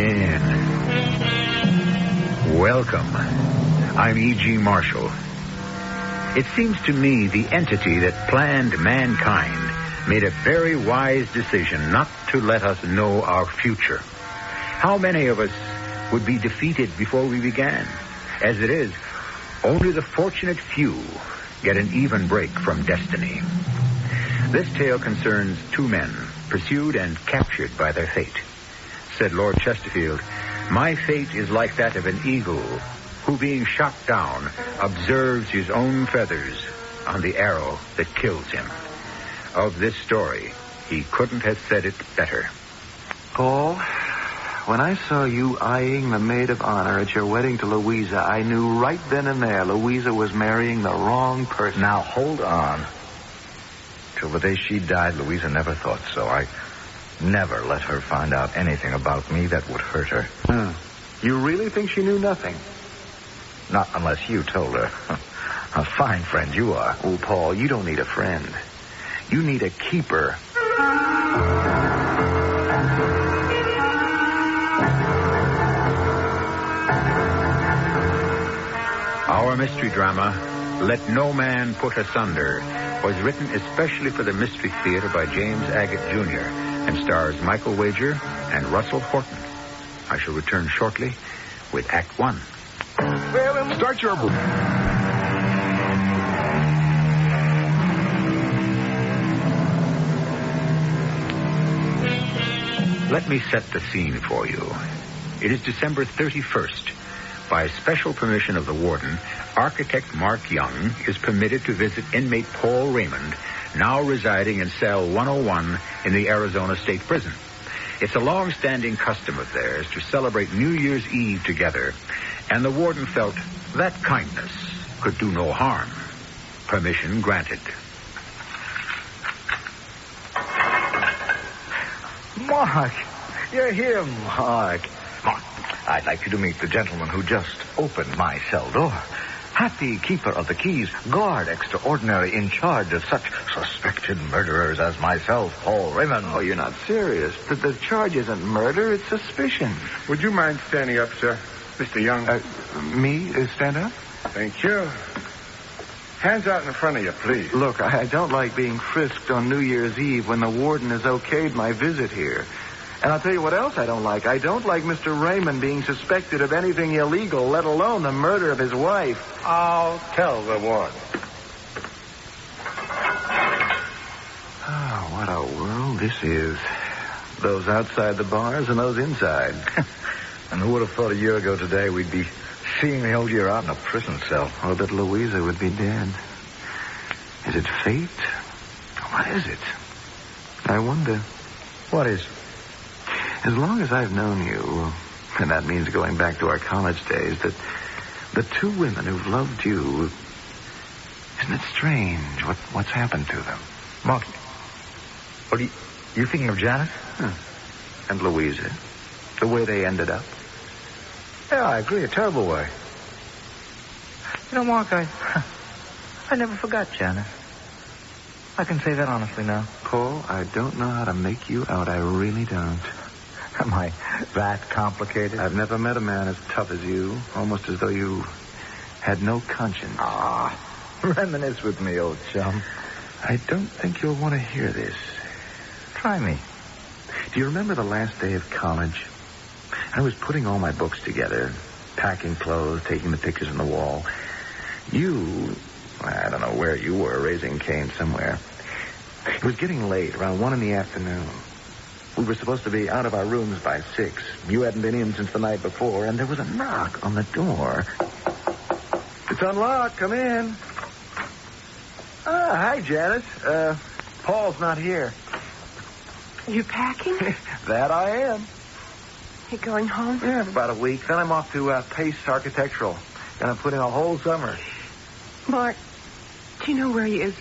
in. Welcome. I'm E.G. Marshall. It seems to me the entity that planned mankind made a very wise decision not to let us know our future. How many of us would be defeated before we began? As it is, only the fortunate few get an even break from destiny. This tale concerns two men pursued and captured by their fate. Said Lord Chesterfield, "My fate is like that of an eagle who, being shot down, observes his own feathers on the arrow that kills him." Of this story, he couldn't have said it better. Paul, when I saw you eyeing the maid of honor at your wedding to Louisa, I knew right then and there Louisa was marrying the wrong person. Now, hold on. Till the day she died, Louisa never thought so. I never let her find out anything about me that would hurt her. You really think she knew nothing? Not unless you told her. A fine friend you are. Oh, Paul, you don't need a friend. You need a keeper. Our mystery drama, Let No Man Put Asunder, was written especially for the Mystery Theater by James Agate Jr. and stars Michael Wager and Russell Horton. I shall return shortly with Act One. Start your... Let me set the scene for you. It is December 31st. By special permission of the warden, architect Mark Young is permitted to visit inmate Paul Raymond, now residing in cell 101 in the Arizona State Prison. It's a long-standing custom of theirs to celebrate New Year's Eve together, and the warden felt that kindness could do no harm. Permission granted. Mark, you're here, Mark. Mark, I'd like you to meet the gentleman who just opened my cell door. Happy keeper of the keys, guard extraordinary in charge of such suspected murderers as myself, Paul Raymond. Oh, you're not serious. The charge isn't murder, it's suspicion. Would you mind standing up, sir? Mr. Young. Me? Stand up? Thank you. Hands out in front of you, please. Look, I don't like being frisked on New Year's Eve when the warden has okayed my visit here. And I'll tell you what else I don't like. I don't like Mr. Raymond being suspected of anything illegal, let alone the murder of his wife. I'll tell the warden. Oh, what a world this is. Those outside the bars and those inside. And who would have thought a year ago today we'd be seeing the old year out in a prison cell? Or that Louisa would be dead. Is it fate? What is it? I wonder. What is? As long as I've known you, and that means going back to our college days, that the two women who've loved you, isn't it strange what's happened to them? Mark, what are you thinking of Janet? And Louisa, the way they ended up. Yeah, I agree, a terrible way. You know, Mark, I never forgot Janet. I can say that honestly now. Paul, I don't know how to make you out. I really don't. Am I that complicated? I've never met a man as tough as you, almost as though you had no conscience. Reminisce with me, old chum. I don't think you'll want to hear this. Try me. Do you remember the last day of college? I was putting all my books together, packing clothes, taking the pictures on the wall. You, I don't know where you were, raising Cain somewhere. It was getting late, around 1 p.m. We were supposed to be out of our rooms by 6. You hadn't been in since the night before, and there was a knock on the door. It's unlocked. Come in. Hi, Janet. Paul's not here. Are you packing? That I am. You going home? Yeah, for about a week. Then I'm off to Pace Architectural. Gonna put in a whole summer. Mark, do you know where he is?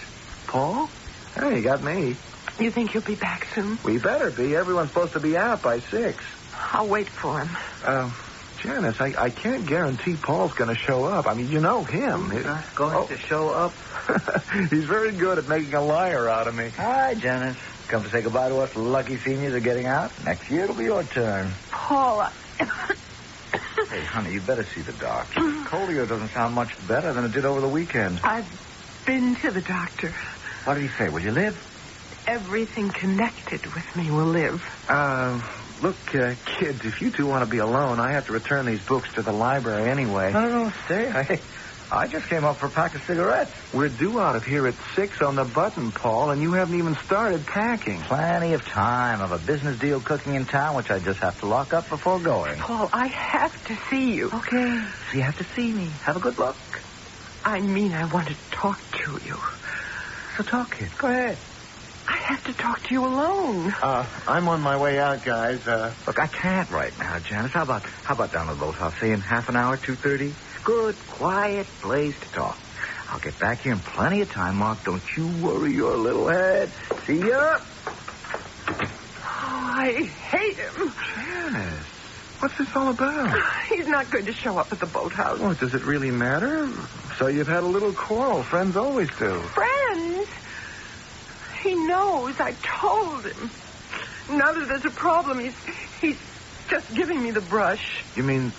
Paul? Hey, you got me. You think he'll be back soon? We better be. Everyone's supposed to be out by 6. I'll wait for him. Janice, I can't guarantee Paul's going to show up. I mean, you know him. He's not going to show up. He's very good at making a liar out of me. Hi, Janice. Come to say goodbye to us lucky seniors are getting out. Next year it'll be your turn. Paul, Hey, honey, you better see the doctor. Colio doesn't sound much better than it did over the weekend. I've been to the doctor. What did he say? Will you live? Everything connected with me will live. Look, kids, if you two want to be alone, I have to return these books to the library anyway. No, stay. I just came up for a pack of cigarettes. We're due out of here at 6 on the button, Paul, and you haven't even started packing. Plenty of time. I have a business deal cooking in town, which I just have to lock up before going. Paul, I have to see you. Okay, so you have to see me. Have a good look. I mean, I want to talk to you. So talk, kid. Go ahead. I have to talk to you alone. I'm on my way out, guys. Look, I can't right now, Janice. How about down to the boathouse? Say in half an hour, 2:30? Good, quiet place to talk. I'll get back here in plenty of time, Mark. Don't you worry your little head. See ya. Oh, I hate him. Janice, what's this all about? He's not going to show up at the boathouse. Well, does it really matter? So you've had a little quarrel. Friends always do. Friends? He knows. I told him. Now that there's a problem, he's just giving me the brush. You mean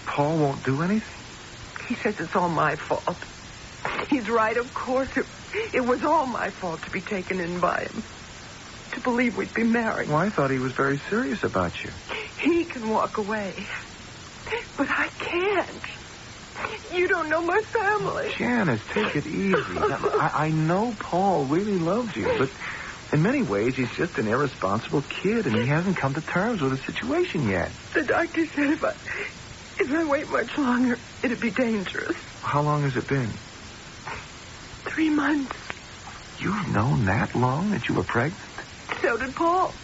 Paul won't do anything? He says it's all my fault. He's right, of course. It was all my fault to be taken in by him. To believe we'd be married. Well, I thought he was very serious about you. He can walk away. But I can't. You don't know my family. Janice, take it easy. I know Paul really loves you, but in many ways he's just an irresponsible kid, and he hasn't come to terms with the situation yet. The doctor said if I wait much longer, it'd be dangerous. How long has it been? 3 months. You've known that long that you were pregnant? So did Paul.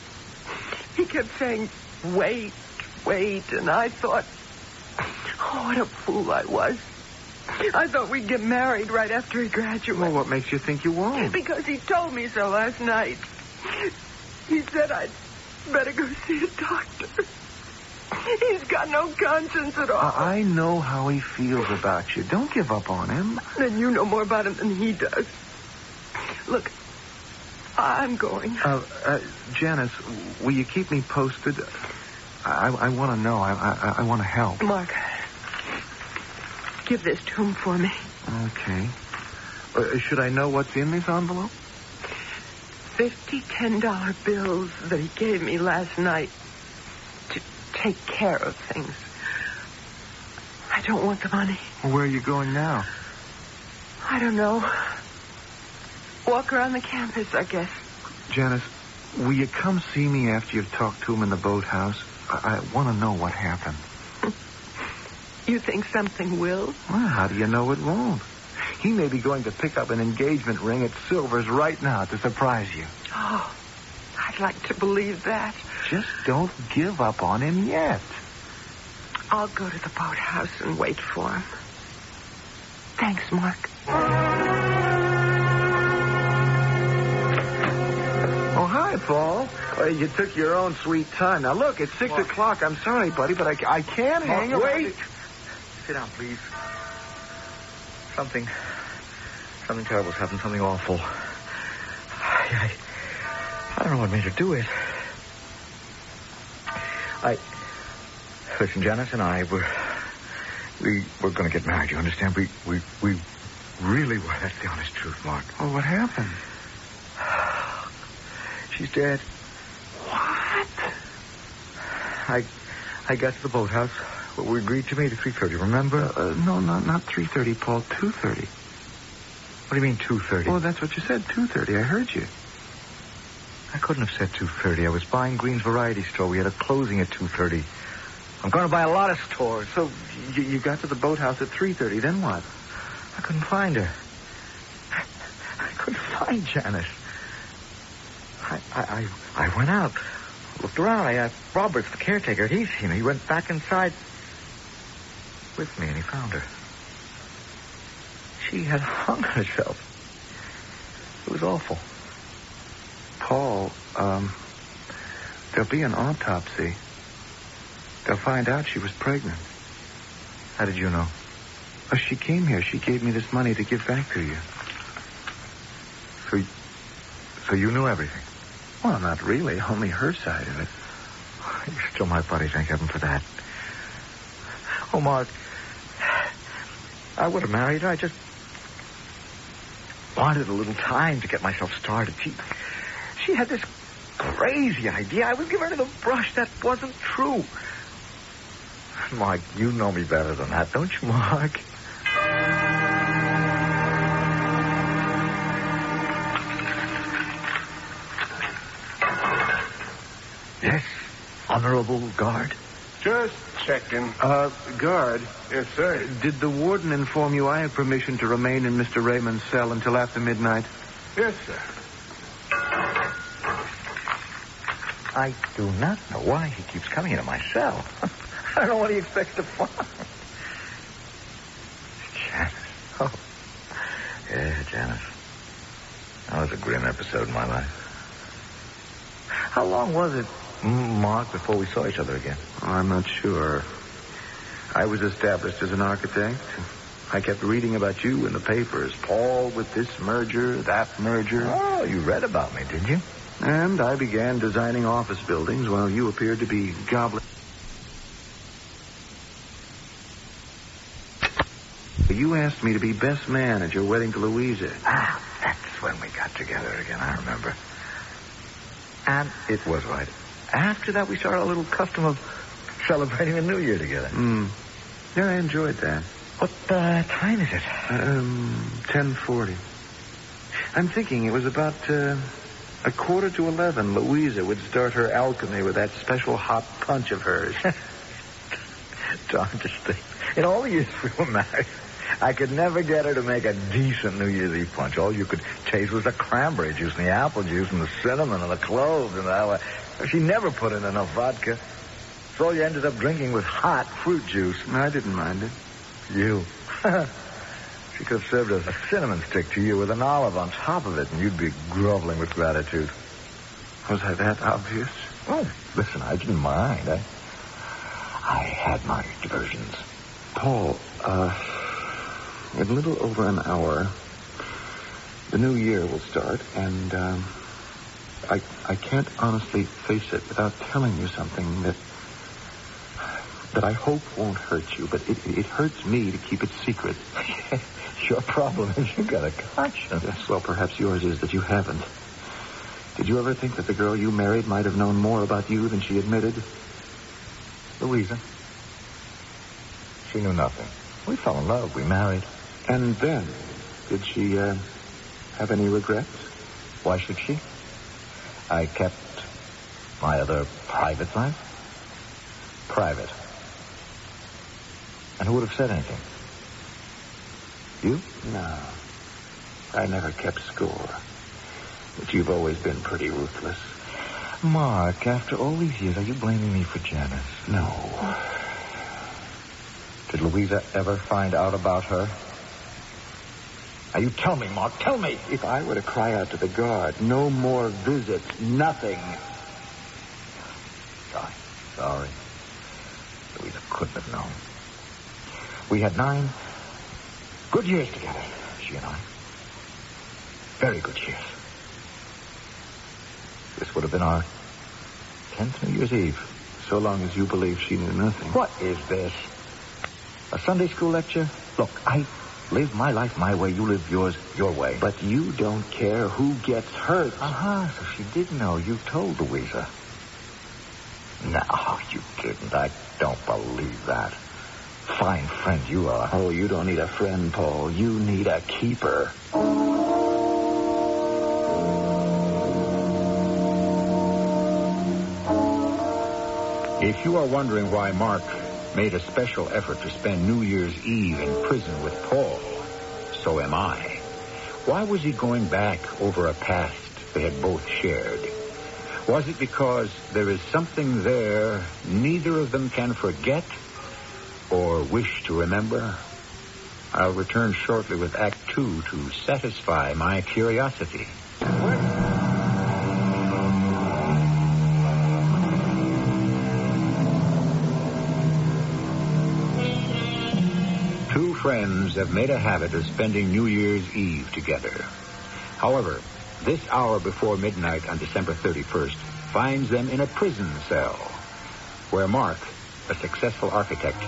He kept saying, wait, and I thought, oh, what a fool I was. I thought we'd get married right after he graduated. Well, what makes you think you won't? Because he told me so last night. He said I'd better go see a doctor. He's got no conscience at all. I know how he feels about you. Don't give up on him. Then you know more about him than he does. Look, I'm going. Janice, will you keep me posted? I want to know. I want to help. Mark, give this to him for me. Okay. Should I know what's in this envelope? 50 $10 bills that he gave me last night to take care of things. I don't want the money. Well, where are you going now? I don't know. Walk around the campus, I guess. Janice, will you come see me after you've talked to him in the boathouse? I want to know what happened. You think something will? Well, how do you know it won't? He may be going to pick up an engagement ring at Silver's right now to surprise you. Oh, I'd like to believe that. Just don't give up on him yet. I'll go to the boathouse and wait for him. Thanks, Mark. Oh, hi, Paul. You took your own sweet time. Now, look, it's 6 o'clock. I'm sorry, buddy, but I can't hang around. Wait! Sit down, please. Something terrible's happened, something awful. I don't know what made her do it. Listen, Janice and I, we're going to get married, you understand? We really were. That's the honest truth, Mark. Oh, what happened? She's dead. What? I got to the boathouse. We agreed to meet at 3:30, remember? No, not 3:30, Paul. 2:30. What do you mean 2:30? Oh, that's what you said, 2:30. I heard you. I couldn't have said 2:30. I was buying Green's Variety Store. We had a closing at 2:30. I'm going to buy a lot of stores. So you got to the boathouse at 3:30. Then what? I couldn't find her. I couldn't find Janice. I went out, looked around. I asked Roberts, the caretaker. He's seen her. He went back inside with me, and he found her. She had hung herself. It was awful. Paul, there'll be an autopsy. They'll find out she was pregnant. How did you know? Oh, she came here. She gave me this money to give back to you. So you knew everything? Well, not really. Only her side of it. You're still my buddy, thank heaven for that. Oh, Mark, I would have married her. I just wanted a little time to get myself started. She had this crazy idea I was giving her the brush. That wasn't true. Mark, you know me better than that, don't you, Mark? Yes, Honorable Guard. Just checking. Guard. Yes, sir. Did the warden inform you I have permission to remain in Mr. Raymond's cell until after midnight? Yes, sir. I do not know why he keeps coming into my cell. I don't know what he expects to find. Janice. Oh. Yeah, Janice. That was a grim episode in my life. How long was it, Mark, before we saw each other again? I'm not sure. I was established as an architect. I kept reading about you in the papers. Paul with this merger, that merger. Oh, you read about me, did you? And I began designing office buildings while you appeared to be gobbling. You asked me to be best man at your wedding to Louisa. Ah, that's when we got together again, I remember. And it was right. After that, we started a little custom of celebrating the New Year together. Yeah, I enjoyed that. What time is it? 10:40. I'm thinking it was about 11:15. Louisa would start her alchemy with that special hot punch of hers. Darndest thing. In all the years we were married, I could never get her to make a decent New Year's Eve punch. All you could taste was the cranberry juice and the apple juice and the cinnamon and the cloves and the... She never put in enough vodka. So all you ended up drinking was hot fruit juice. I didn't mind it. You. She could have served a cinnamon stick to you with an olive on top of it, and you'd be groveling with gratitude. Was I that obvious? Oh, listen, I didn't mind. I had my diversions. Paul, in a little over an hour, the new year will start, and I can't honestly face it without telling you something that I hope won't hurt you, but it hurts me to keep it secret. Your problem is you got a conscience. Yes, well, perhaps yours is that you haven't. Did you ever think that the girl you married might have known more about you than she admitted? Louisa. She knew nothing. We fell in love. We married. And then, did she have any regrets? Why should she? I kept my other private life private. And who would have said anything? You? No. I never kept score. But you've always been pretty ruthless. Mark, after all these years, are you blaming me for Janice? No. Did Louisa ever find out about her? Now, you tell me, Mark, tell me. If I were to cry out to the guard, no more visits, nothing. Sorry. Louisa couldn't have known. We had 9 good years together, she and I. Very good years. This would have been our 10th New Year's Eve. So long as you believe she knew nothing. What is this? A Sunday school lecture? Look, I live my life my way. You live yours your way. But you don't care who gets hurt. So she did know. You told Louisa. No, you didn't. I don't believe that. Fine friend you are. Oh, you don't need a friend, Paul. You need a keeper. If you are wondering why Mark made a special effort to spend New Year's Eve in prison with Paul, so am I. Why was he going back over a past they had both shared? Was it because there is something there neither of them can forget or wish to remember? I'll return shortly with Act 2 to satisfy my curiosity. Two friends have made a habit of spending New Year's Eve together. However, this hour before midnight on December 31st finds them in a prison cell where Mark, a successful architect,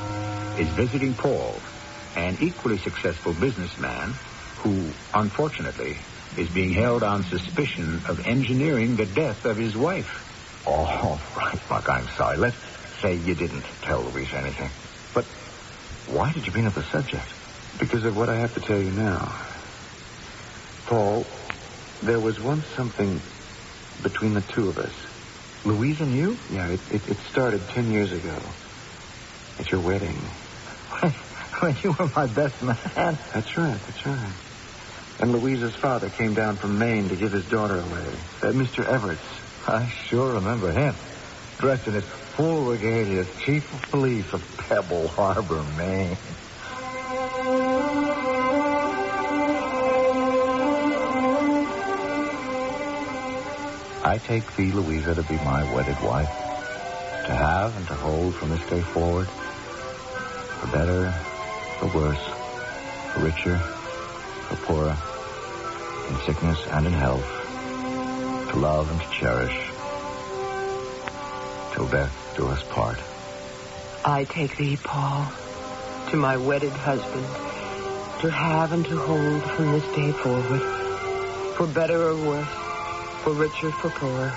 is visiting Paul, an equally successful businessman who, unfortunately, is being held on suspicion of engineering the death of his wife. All right, Mark, I'm sorry. Let's say you didn't tell Louisa anything. But why did you bring up the subject? Because of what I have to tell you now. Paul, there was once something between the two of us. Louisa and you? Yeah, it started 10 years ago. At your wedding. When you were my best man. That's right. And Louisa's father came down from Maine to give his daughter away. Mr. Everett. I sure remember him. Dressed in his full regalia as chief of police of Pebble Harbor, Maine. I take thee, Louisa, to be my wedded wife, to have and to hold from this day forward, for better, for worse, for richer, for poorer, in sickness and in health, to love and to cherish, till death do us part. I take thee, Paul, to my wedded husband, to have and to hold from this day forward, for better or worse, for richer, for poorer,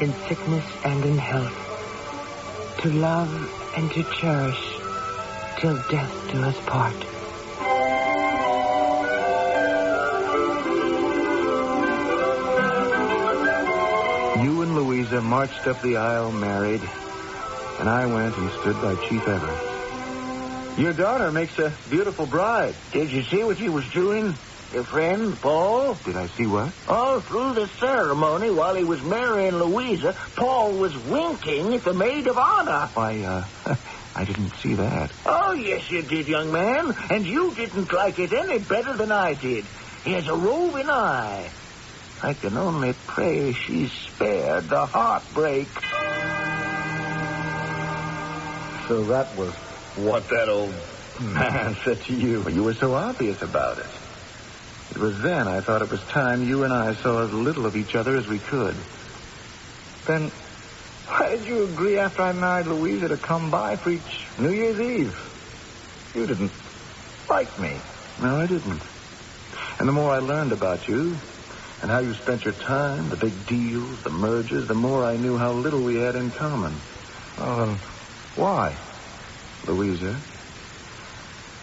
in sickness and in health, to love and to cherish, till death do us part. You and Louisa marched up the aisle married, and I went and stood by Chief Everett. Your daughter makes a beautiful bride. Did you see what he was doing? Your friend, Paul? Did I see what? All through the ceremony, while he was marrying Louisa, Paul was winking at the maid of honor. Why, I didn't see that. Oh, yes, you did, young man. And you didn't like it any better than I did. He has a roving eye. I can only pray she's spared the heartbreak. So that was what that old man said to you. Well, you were so obvious about it. It was then I thought it was time you and I saw as little of each other as we could. Then why did you agree after I married Louisa to come by for each New Year's Eve? You didn't like me. No, I didn't. And the more I learned about you and how you spent your time, the big deals, the mergers, the more I knew how little we had in common. Well, then why? Louisa.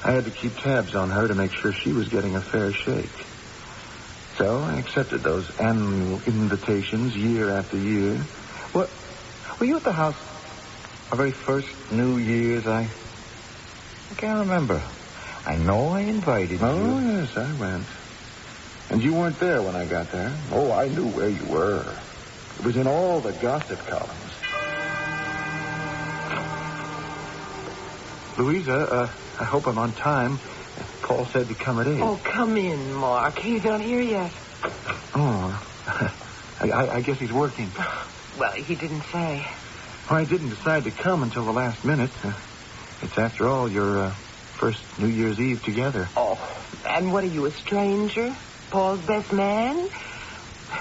I had to keep tabs on her to make sure she was getting a fair shake. So I accepted those annual invitations year after year. What? Were you at the house our very first New Year's? I can't remember. I know I invited you. Oh, yes, I went. And you weren't there when I got there. Oh, I knew where you were. It was in all the gossip columns. Louisa, I hope I'm on time. Paul said to come at 8. Oh, come in, Mark. He's not here yet. Oh, I guess he's working. Well, he didn't say. I didn't decide to come until the last minute. It's, after all, your first New Year's Eve together. Oh, and what are you, a stranger? Paul's best man?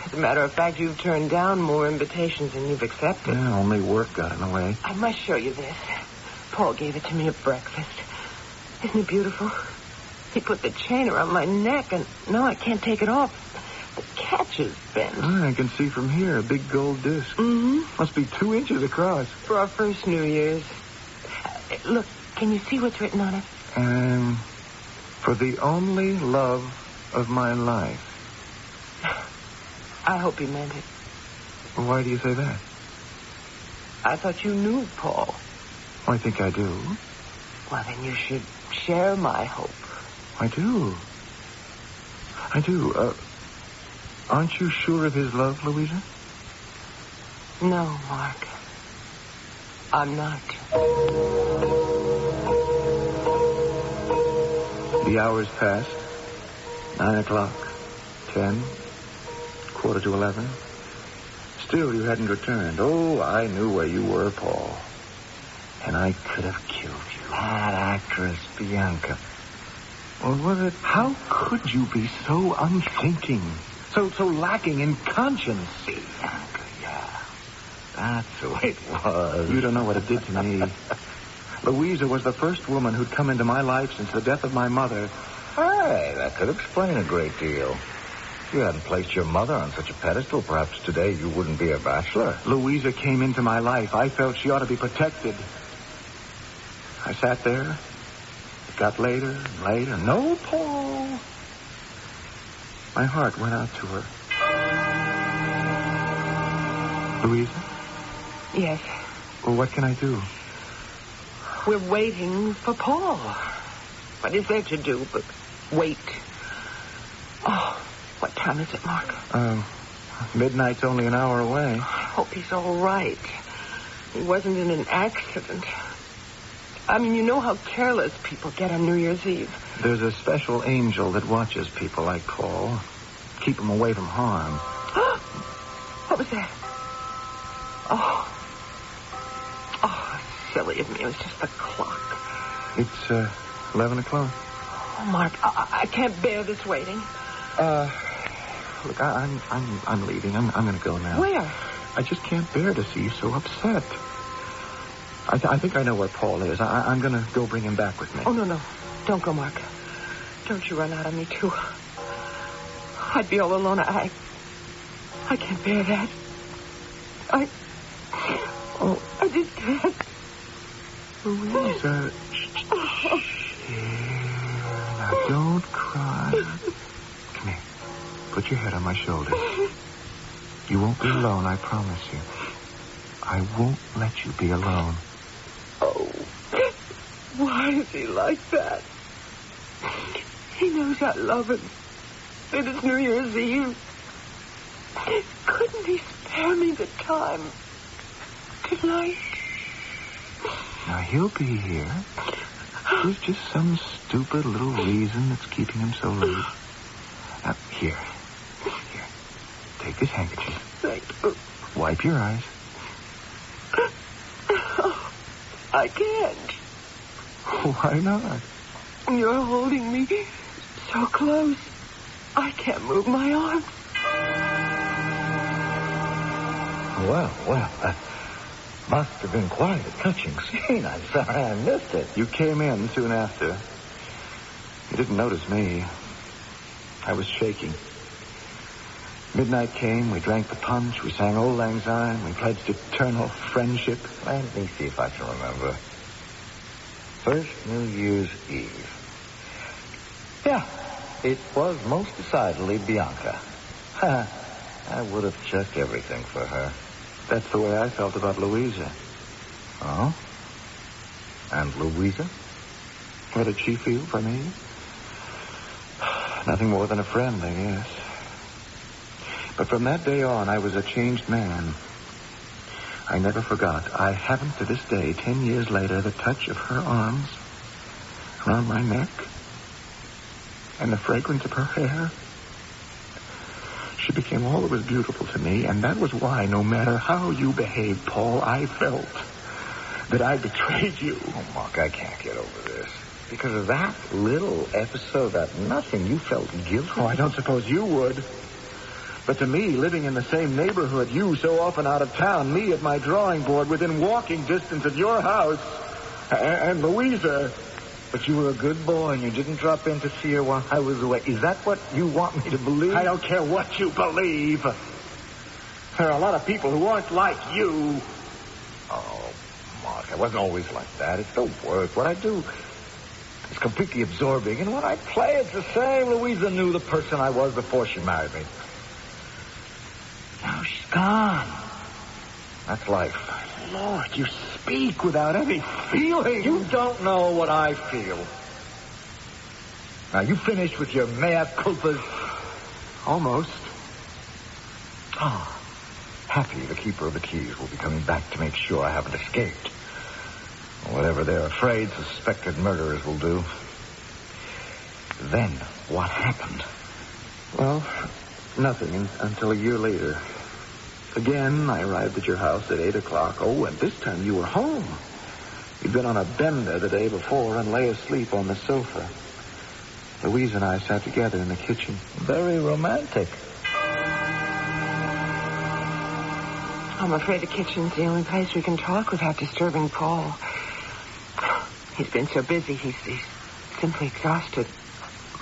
As a matter of fact, you've turned down more invitations than you've accepted. Yeah, only work got in the way. I must show you this. Paul gave it to me at breakfast. Isn't it beautiful? He put the chain around my neck, and now I can't take it off. The catch is bent. I can see from here, a big gold disc. Mm-hmm. Must be 2 inches across. For our first New Year's. Look, can you see what's written on it? For the only love of my life. I hope he meant it. Well, why do you say that? I thought you knew Paul. I think I do. Well, then you should share my hope. I do. Aren't you sure of his love, Louisa? No, Mark. I'm not. The hours passed. 9 o'clock, 10, 11:15. Still, you hadn't returned. Oh, I knew where you were, Paul. And I could have killed you. That actress, Bianca. Or was it? How could you be so unthinking? So lacking in conscience? Bianca, yeah. That's the way it was. You don't know what it did to me. Louisa was the first woman who'd come into my life since the death of my mother. Hey, that could explain a great deal. If you hadn't placed your mother on such a pedestal, perhaps today you wouldn't be a bachelor. Louisa came into my life. I felt she ought to be protected. I sat there. It got later and later. No, Paul. My heart went out to her. Louisa? Yes. Well, what can I do? We're waiting for Paul. What is there to do but wait? Oh, what time is it, Mark? Midnight's only an hour away. I hope he's all right. He wasn't in an accident. I mean, you know how careless people get on New Year's Eve. There's a special angel that watches people like Paul. Keep him away from harm. What was that? Oh, silly of me. It was just the clock. It's 11 o'clock. Oh, Mark, I can't bear this waiting. Look, I'm leaving. I'm going to go now. Where? I just can't bear to see you so upset. I think I know where Paul is. I'm going to go bring him back with me. Oh, no. Don't go, Mark. Don't you run out on me, too. I'd be all alone. I can't bear that. I just can't. Louisa. Now, don't cry. Come here. Put your head on my shoulder. You won't be alone, I promise you. I won't let you be alone. Oh, why is he like that? He knows I love him. It is New Year's Eve. Couldn't he spare me the time tonight? Now, he'll be here. There's just some stupid little reason that's keeping him so late. Now, here. Take this handkerchief. Thank you. Wipe your eyes. I can't. Why not? You're holding me so close. I can't move my arms. Well, that must have been quite a touching scene. I'm sorry I missed it. You came in soon after. You didn't notice me. I was shaking. Midnight came, we drank the punch, we sang Old Lang Syne, we pledged eternal friendship. Let me see if I can remember. First New Year's Eve. Yeah, it was most decidedly Bianca. I would have checked everything for her. That's the way I felt about Louisa. Oh? And Louisa? What did she feel for me? Nothing more than a friend, I guess. But from that day on, I was a changed man. I never forgot. I haven't to this day, 10 years later, the touch of her arms around my neck and the fragrance of her hair. She became all that was beautiful to me, and that was why, no matter how you behaved, Paul, I felt that I betrayed you. Oh, Mark, I can't get over this. Because of that little episode, that nothing, you felt guilty. Oh, I don't suppose you would. But to me, living in the same neighborhood, you so often out of town, me at my drawing board within walking distance of your house, and Louisa. But you were a good boy and you didn't drop in to see her while I was away. Is that what you want me to believe? I don't care what you believe. There are a lot of people who aren't like you. Oh, Mark, I wasn't always like that. It's the work. What I do is completely absorbing. And when I play, it's the same. Louisa knew the person I was before she married me. Now she's gone. That's life. Lord, you speak without any feeling. You don't know what I feel. Now, you finished with your mea culpas? Almost. Ah, happy the keeper of the keys will be coming back to make sure I haven't escaped. Whatever they're afraid suspected murderers will do. Then, what happened? Well, nothing until a year later. Again, I arrived at your house at 8 o'clock. Oh, and this time you were home. You'd been on a bender the day before and lay asleep on the sofa. Louisa and I sat together in the kitchen. Very romantic. I'm afraid the kitchen's the only place we can talk without disturbing Paul. He's been so busy, he's simply exhausted.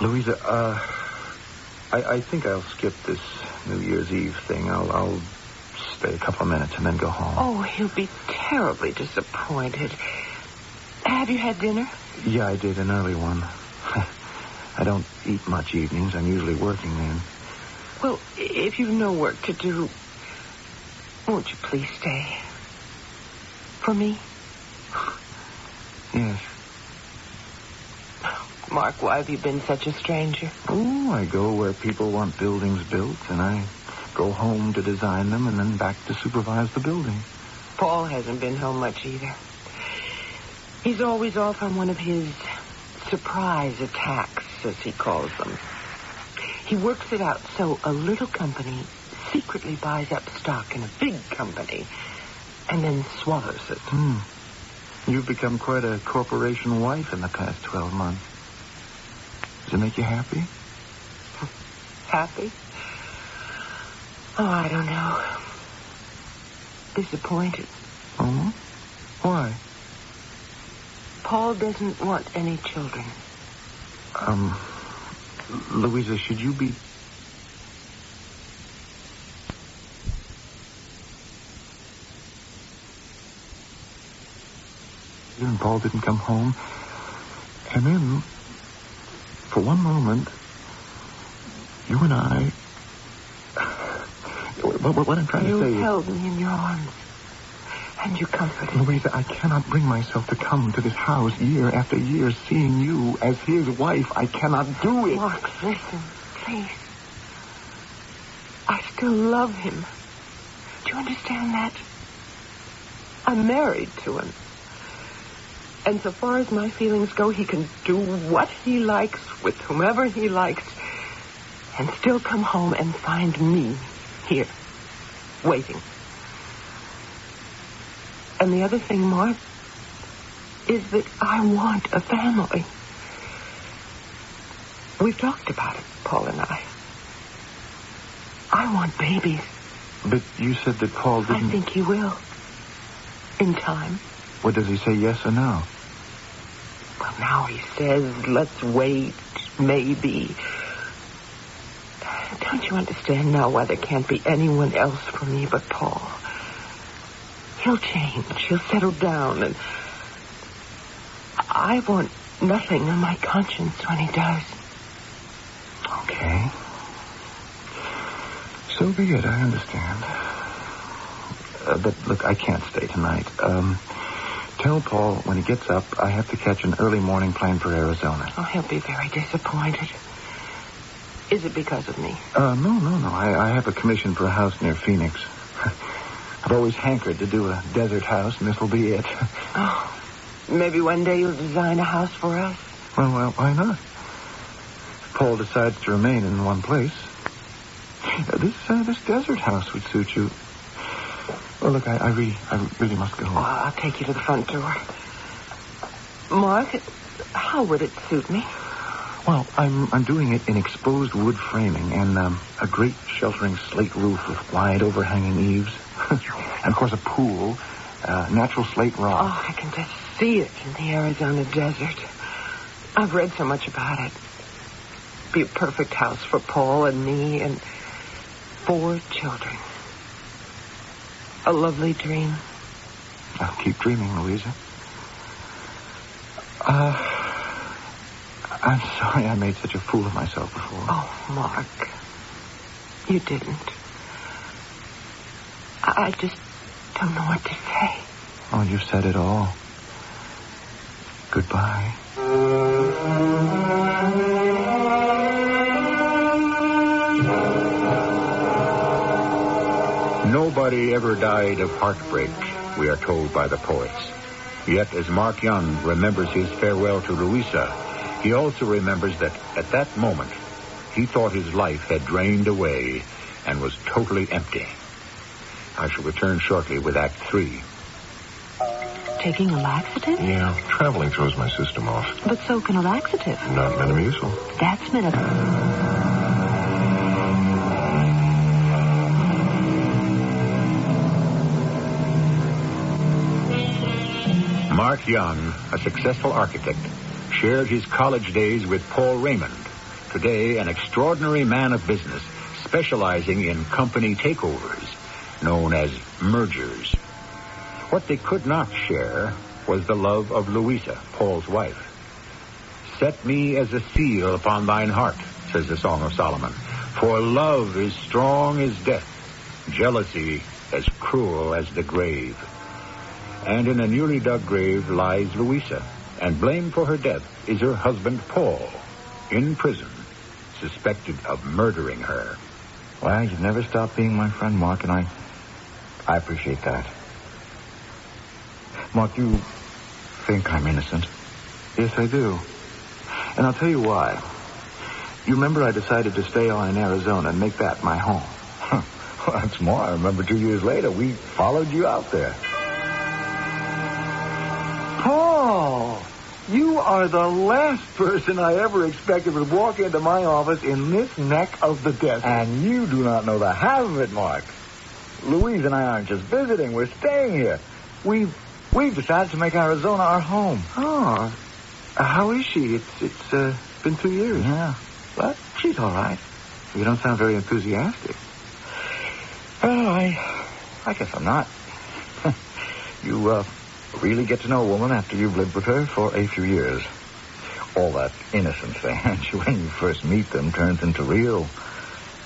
Louisa, I think I'll skip this New Year's Eve thing. I'll stay a couple of minutes and then go home. Oh, he'll be terribly disappointed. Have you had dinner? Yeah, I did, an early one. I don't eat much evenings. I'm usually working then. Well, if you've no work to do, won't you please stay? For me? Yes. Mark, why have you been such a stranger? Oh, I go where people want buildings built, and I go home to design them and then back to supervise the building. Paul hasn't been home much either. He's always off on one of his surprise attacks, as he calls them. He works it out so a little company secretly buys up stock in a big company and then swallows it. You've become quite a corporation wife in the past 12 months. Does it make you happy? Happy? Oh, I don't know. Disappointed. Oh? Why? Paul doesn't want any children. Louisa, should you be... And Paul didn't come home. And then, for one moment, you and I... What I'm trying to say is... You held me in your arms. And you comforted me. Louisa, I cannot bring myself to come to this house year after year seeing you as his wife. I cannot do it. Mark, listen, please. I still love him. Do you understand that? I'm married to him. And so far as my feelings go, he can do what he likes with whomever he likes and still come home and find me here, waiting. And the other thing, Mark, is that I want a family. We've talked about it, Paul and I. I want babies. But you said that Paul didn't... I think he will. In time. What does he say, yes or no? Well, now he says, let's wait, maybe. Don't you understand now why there can't be anyone else for me but Paul? He'll change. He'll settle down. And I want nothing on my conscience when he does. Okay. So be it. I understand. But, look, I can't stay tonight. Tell Paul when he gets up, I have to catch an early morning plane for Arizona. Oh, he'll be very disappointed. Is it because of me? No. I have a commission for a house near Phoenix. I've always hankered to do a desert house, and this will be it. Oh, maybe one day you'll design a house for us. Well, why not? If Paul decides to remain in one place. This desert house would suit you. Well, look, I really must go. Oh, I'll take you to the front door. Mark, how would it suit me? Well, I'm doing it in exposed wood framing and a great sheltering slate roof with wide overhanging eaves. And, of course, a pool, natural slate rock. Oh, I can just see it in the Arizona desert. I've read so much about it. Be a perfect house for Paul and me and 4 children. A lovely dream. I'll keep dreaming, Louisa. I'm sorry I made such a fool of myself before. Oh, Mark. You didn't. I just don't know what to say. Oh, you've said it all. Goodbye. Nobody ever died of heartbreak, we are told by the poets. Yet, as Mark Young remembers his farewell to Louisa, he also remembers that at that moment, he thought his life had drained away and was totally empty. I shall return shortly with Act 3. Taking a laxative? Yeah, traveling throws my system off. But so can a laxative. Not Metamucil. That's Metamucil. Mark Young, a successful architect, shared his college days with Paul Raymond, today an extraordinary man of business, specializing in company takeovers, known as mergers. What they could not share was the love of Louisa, Paul's wife. Set me as a seal upon thine heart, says the Song of Solomon, for love is strong as death, jealousy as cruel as the grave. And in a newly dug grave lies Louisa, and blamed for her death is her husband Paul, in prison, suspected of murdering her. Well, you've never stopped being my friend, Mark, and I appreciate that. Mark, you think I'm innocent? Yes, I do. And I'll tell you why. You remember I decided to stay on in Arizona and make that my home. Well, that's more. I remember 2 years later, we followed you out there. Paul, you are the last person I ever expected would walk into my office in this neck of the desert. And you do not know the half of it, Mark. Louise and I aren't just visiting. We're staying here. We've decided to make Arizona our home. Oh, how is she? It's been 2 years. Yeah, but she's all right. You don't sound very enthusiastic. Well, I guess I'm not. You really get to know a woman after you've lived with her for a few years. All that innocence they hand you when you first meet them turns into real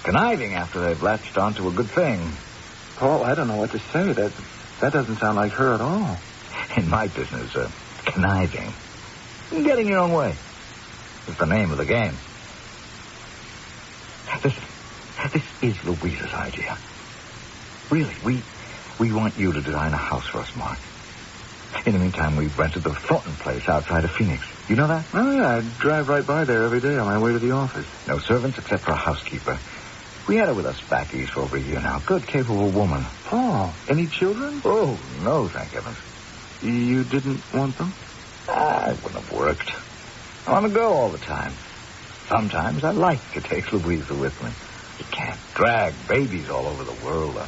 conniving after they've latched onto a good thing. Paul, I don't know what to say. That doesn't sound like her at all. In my business, conniving, getting your own way, is the name of the game. This is Louisa's idea. Really, we want you to design a house for us, Mark. In the meantime, we've rented the Thornton place outside of Phoenix. You know that? Oh, yeah, I drive right by there every day on my way to the office. No servants except for a housekeeper. We had her with us back east for over a year now. Good, capable woman. Paul, any children? Oh, no, thank heavens. You didn't want them? It wouldn't have worked. I want to go all the time. Sometimes I like to take Louisa with me. You can't drag babies all over the world.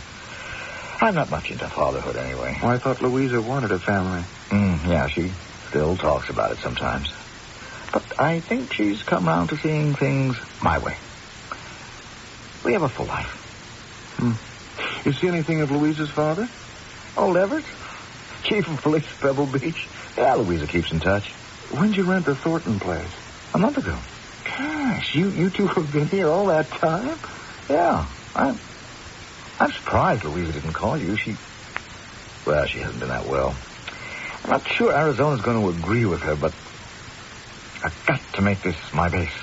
I'm not much into fatherhood anyway. Oh, I thought Louisa wanted a family. Yeah, she still talks about it sometimes. But I think she's come around to seeing things my way. We have a full life. You see anything of Louisa's father? Old Everett? Chief of Police of Pebble Beach. Yeah, Louisa keeps in touch. When'd you rent the Thornton place? A month ago. Gosh, you two have been here all that time? Yeah, I'm surprised Louisa didn't call you. She hasn't been that well. I'm not sure Arizona's going to agree with her, but I've got to make this my base.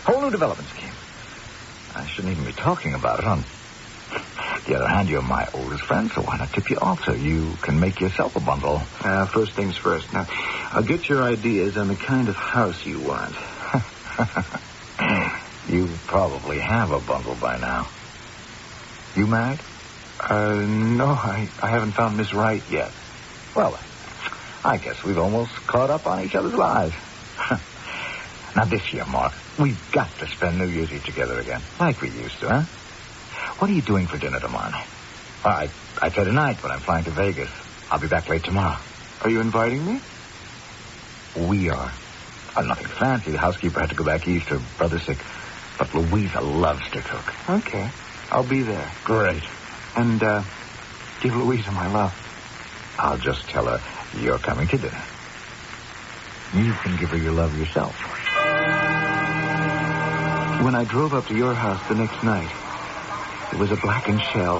Whole new development scheme. I shouldn't even be talking about it. On the other hand, you're my oldest friend, so why not tip you off so you can make yourself a bundle? First things first. Now, I'll get your ideas on the kind of house you want. You probably have a bundle by now. You married? No, I haven't found Miss Wright yet. Well, I guess we've almost caught up on each other's lives. Now, this year, Mark, we've got to spend New Year's Eve together again, like we used to, huh? What are you doing for dinner tomorrow night? I say tonight, but I'm flying to Vegas. I'll be back late tomorrow. Are you inviting me? We are. Nothing fancy. The housekeeper had to go back east. Her brother's sick. But Louisa loves to cook. Okay. I'll be there. Great. And, give Louisa my love. I'll just tell her you're coming to dinner. You can give her your love yourself. When I drove up to your house the next night, it was a blackened shell.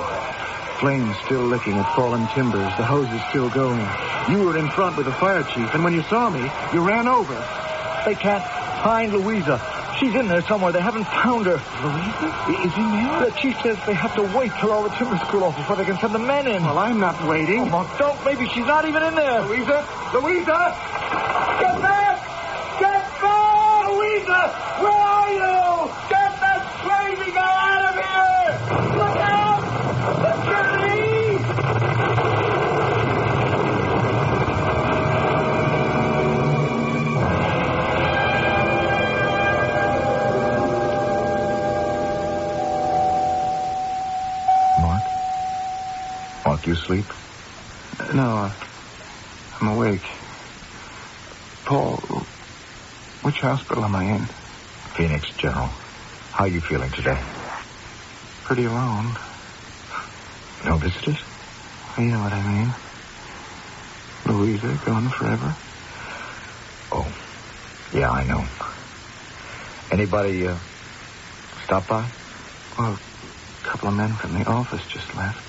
Flames still licking at fallen timbers, the hoses still going. You were in front with the fire chief, and when you saw me, you ran over. They can't find Louisa. She's in there somewhere. They haven't found her. Louisa? Is in there? The chief says they have to wait till all the timbers cool off before they can send the men in. Well, I'm not waiting. Oh, Mark, don't. Maybe she's not even in there. Louisa? Louisa! Get back! Get back! Louisa! Where are you? Get that crazy guy out of here! Look out! Security! Mark, you sleep? No, I'm awake. Paul, which hospital am I in? Phoenix, General. How are you feeling today? Pretty alone. No visitors? You know what I mean. Louisa gone forever. Oh, yeah, I know. Anybody stop by? Well, a couple of men from the office just left.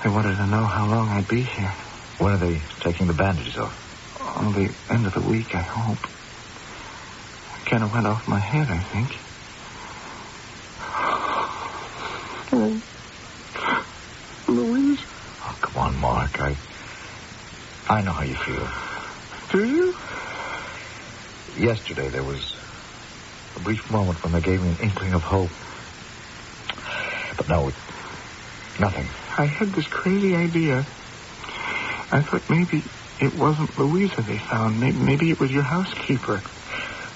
They wanted to know how long I'd be here. When are they taking the bandages off? On the end of the week, I hope. It kind of went off my head, I think. Oh. Louise? Oh, come on, Mark. I know how you feel. Do you? Yesterday, there was a brief moment when they gave me an inkling of hope. But no, nothing. I had this crazy idea. I thought maybe it wasn't Louisa they found. Maybe it was your housekeeper.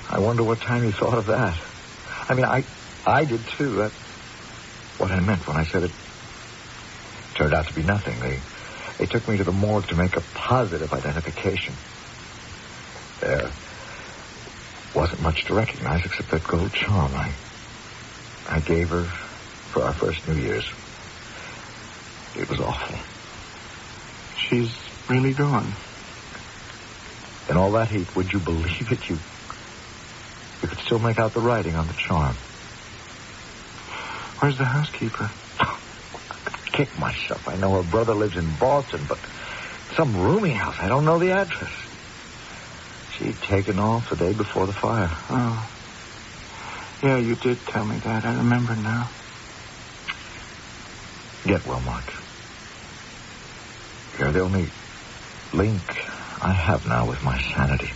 I wonder what time you thought of that. I mean, I did too. That's what I meant when I said it turned out to be nothing. They took me to the morgue to make a positive identification. There wasn't much to recognize except that gold charm I gave her for our first New Year's. It was awful. She's really gone. In all that heat, would you believe it? You could still make out the writing on the charm. Where's the housekeeper? Kick myself. I know her brother lives in Boston, but some rooming house. I don't know the address. She'd taken off the day before the fire. Oh. Yeah, you did tell me that. I remember now. Get well, Mark. You're the only link I have now with my sanity.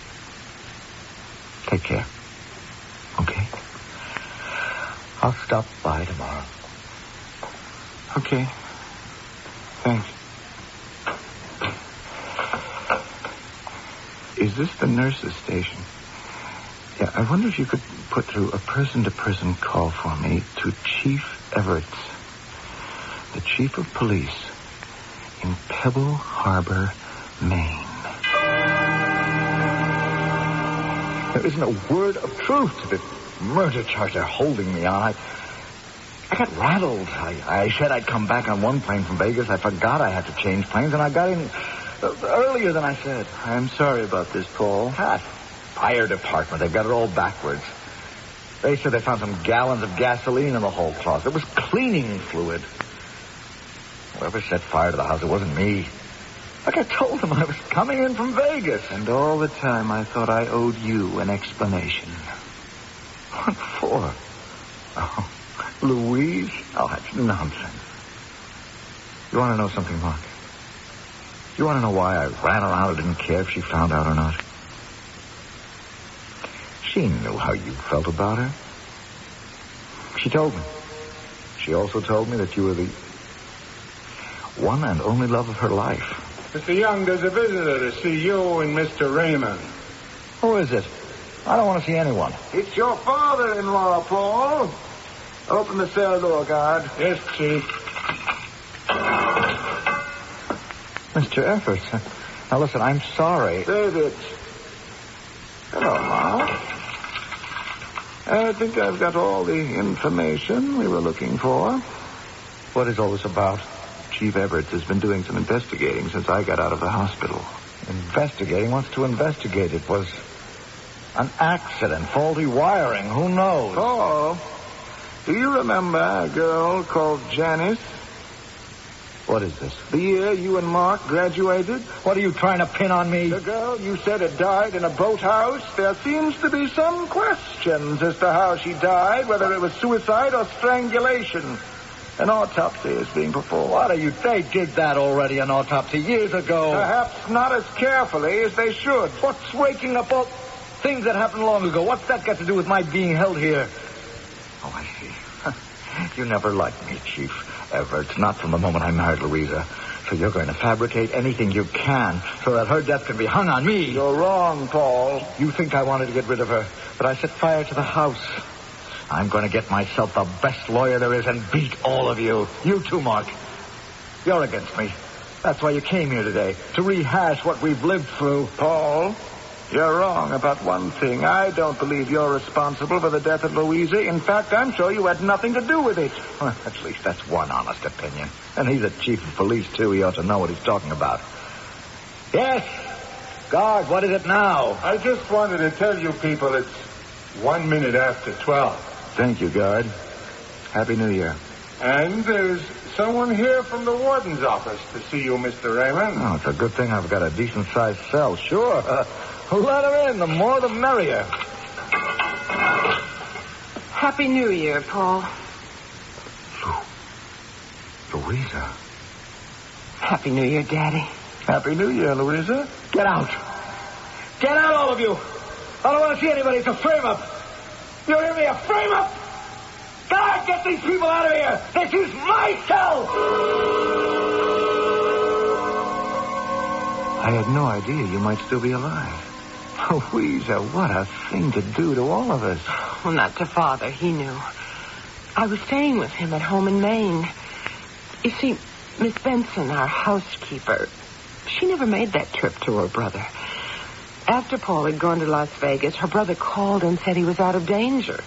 Take care. Okay? I'll stop by tomorrow. Okay. Thanks. Is this the nurse's station? Yeah, I wonder if you could put through a person-to-person call for me to Chief Everett, the chief of police in Pebble Harbor, Maine. There isn't a word of truth to this murder charge they're holding me on. I got rattled. I said I'd come back on one plane from Vegas. I forgot I had to change planes, and I got in earlier than I said. I'm sorry about this, Paul. Fire department. They've got it all backwards. They said they found some gallons of gasoline in the whole closet. It was cleaning fluid. Whoever set fire to the house, it wasn't me. Like I told them, I was coming in from Vegas. And all the time I thought I owed you an explanation. What for? Oh, Louise? Oh, that's nonsense. You want to know something, Mark? You want to know why I ran around and didn't care if she found out or not? She knew how you felt about her. She told me. She also told me that you were the one and only love of her life. Mr. Young, there's a visitor to see you and Mr. Raymond. Who is it? I don't want to see anyone. It's your father-in-law, Paul. Open the cell door, guard. Yes, Chief. Mr. Everett. Now, listen, I'm sorry. David. Hello, Mark. I think I've got all the information we were looking for. What is all this about? Chief Everett has been doing some investigating since I got out of the hospital. Investigating? Wants to investigate. It was an accident, faulty wiring. Who knows? Paul, do you remember a girl called Janice? What is this? The year you and Mark graduated? What are you trying to pin on me? The girl you said had died in a boathouse. There seems to be some questions as to how she died, whether it was suicide or strangulation. An autopsy is being performed. What are you? They did that already, an autopsy, years ago. Perhaps not as carefully as they should. What's waking up all things that happened long ago? What's that got to do with my being held here? Oh, I see. You never liked me, Chief Everett. Not from the moment I married Louisa. So you're going to fabricate anything you can so that her death can be hung on me. You're wrong, Paul. You think I wanted to get rid of her, but I set fire to the house. I'm going to get myself the best lawyer there is and beat all of you. You too, Mark. You're against me. That's why you came here today, to rehash what we've lived through. Paul, You're wrong about one thing. I don't believe you're responsible for the death of Louisa. In fact, I'm sure you had nothing to do with it. Well, at least that's one honest opinion. And he's a chief of police, too. He ought to know what he's talking about. Yes. Guard, what is it now? I just wanted to tell you people it's 1 minute after 12. Thank you, guard. Happy New Year. And there's someone here from the warden's office to see you, Mr. Raymond. Oh, it's a good thing I've got a decent-sized cell. Sure. Let her in. The more, the merrier. Happy New Year, Paul. Louisa. Happy New Year, Daddy. Happy New Year, Louisa. Get out. Get out, all of you. I don't want to see anybody. It's a frame-up. You hear me? A frame-up. God, get these people out of here. This is my cell. I had no idea you might still be alive. Louisa, what a thing to do to all of us. Well, not to Father. He knew. I was staying with him at home in Maine. You see, Miss Benson, our housekeeper, she never made that trip to her brother. After Paul had gone to Las Vegas, her brother called and said he was out of danger.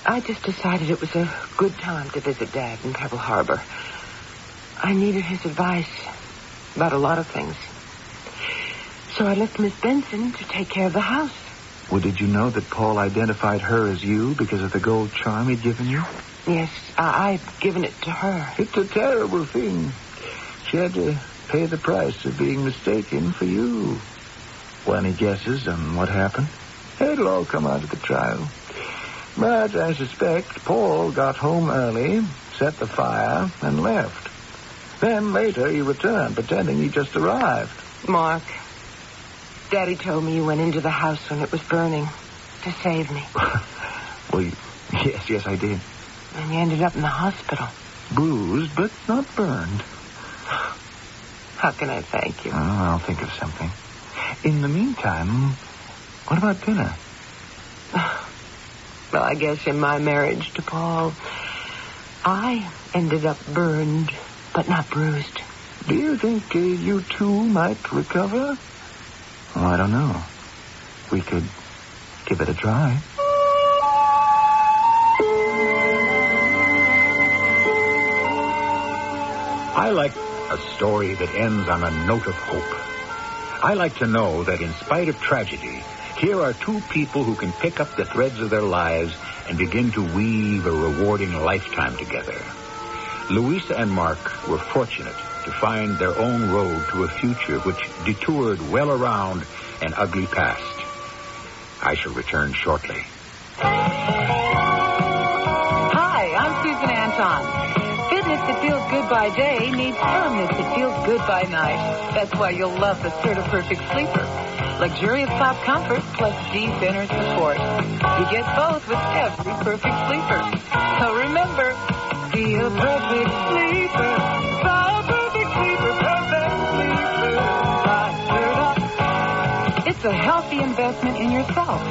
I just decided it was a good time to visit Dad in Pebble Harbor. I needed his advice about a lot of things. So I left Miss Benson to take care of the house. Well, did you know that Paul identified her as you because of the gold charm he'd given you? Yes, I'd given it to her. It's a terrible thing. She had to pay the price of being mistaken for you. Well, any guesses on what happened? It'll all come out at the trial. But I suspect Paul got home early, set the fire, and left. Then later he returned, pretending he just arrived. Mark, Daddy told me you went into the house when it was burning to save me. Well, yes, I did. And you ended up in the hospital. Bruised, but not burned. How can I thank you? Oh, I'll think of something. In the meantime, what about dinner? Well, I guess in my marriage to Paul, I ended up burned, but not bruised. Do you think you two might recover? Oh, I don't know. We could give it a try. I like a story that ends on a note of hope. I like to know that in spite of tragedy, here are two people who can pick up the threads of their lives and begin to weave a rewarding lifetime together. Louisa and Mark were fortunate to find their own road to a future which detoured well around an ugly past. I shall return shortly. Hi, I'm Susan Anton. Fitness that feels good by day needs firmness that feels good by night. That's why you'll love the Certa-Perfect Sleeper. Luxurious soft comfort plus deep inner support. You get both with every perfect sleeper. So remember, be a perfect sleeper. Try a perfect sleeper, perfect sleeper. By Certa. It's a healthy investment in yourself.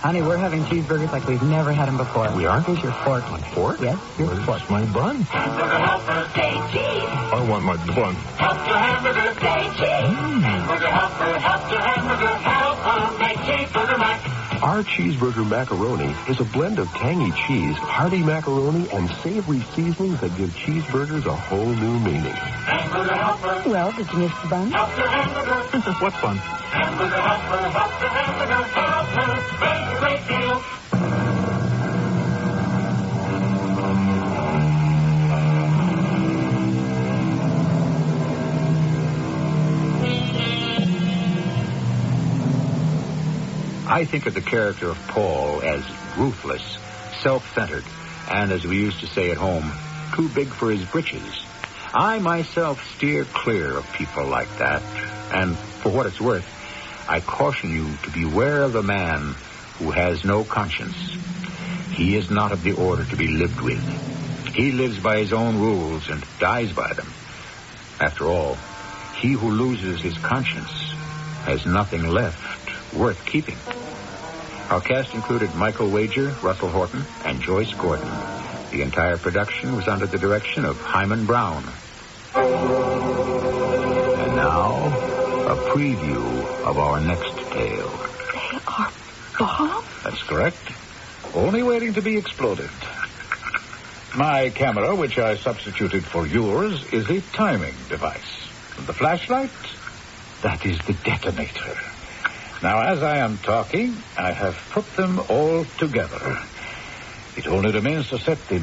Honey, we're having cheeseburgers like we've never had them before. We are? Here's your fork. My fork? Yes, your fork. Where's my bun? Hamburger helper, say cheese. I want my bun. Help your hamburger, say cheese. Hamburger help your hamburger, help make cheeseburger mac. Our cheeseburger macaroni is a blend of tangy cheese, hearty macaroni, and savory seasonings that give cheeseburgers a whole new meaning. Hamburger helper. Well, did you miss the bun? Help your hamburger. What fun? Hamburger help your hamburger, help make a great deal. I think of the character of Paul as ruthless, self-centered, and, as we used to say at home, too big for his britches. I myself steer clear of people like that, and for what it's worth, I caution you to beware of the man who has no conscience. He is not of the order to be lived with. He lives by his own rules and dies by them. After all, he who loses his conscience has nothing left worth keeping. Our cast included Michael Wager, Russell Horton, and Joyce Gordon. The entire production was under the direction of Hyman Brown. And now, a preview of our next tale. They are bombs? That's correct. Only waiting to be exploded. My camera, which I substituted for yours, is a timing device. And the flashlight, that is the detonator. Now, as I am talking, I have put them all together. It only remains to set the